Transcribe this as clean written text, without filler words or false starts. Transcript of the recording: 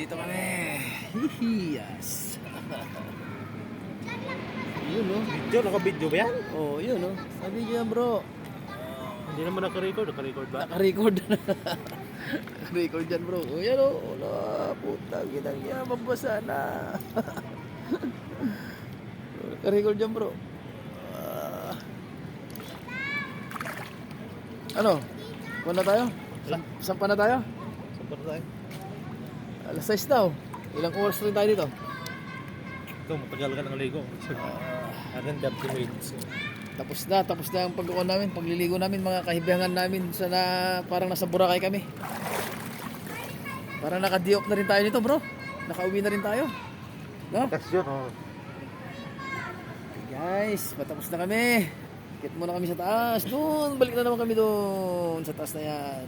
Nandito kami. Hihi, yes. Yun oh. Video, naka-video ba yan? Oh, yun oh. Sabi niyo yan bro. Hindi naman naka-record ba? Naka-record. Naka-record yan bro. Oh, yan oh. Wala, putang ginang yan. Mabasa na. Naka-record yan bro. Ano? Kuha na tayo? Sampa na tayo? Sampa na tayo. Alas 6 daw. Ilang oras rin tayo dito? Ito, matagal ka ng ligo. Hanggang 30 minutes. Tapos na ang pagkukuha namin, pagliligo namin, mga kahibiyangan namin sa parang nasa Boracay kami. Parang naka-diop na rin tayo nito, bro. Nakauwi na rin tayo. No? Bakasyon, oh. Guys, patapos na kami. Kit muna kami sa taas. Doon, balik na naman kami doon sa taas na yan.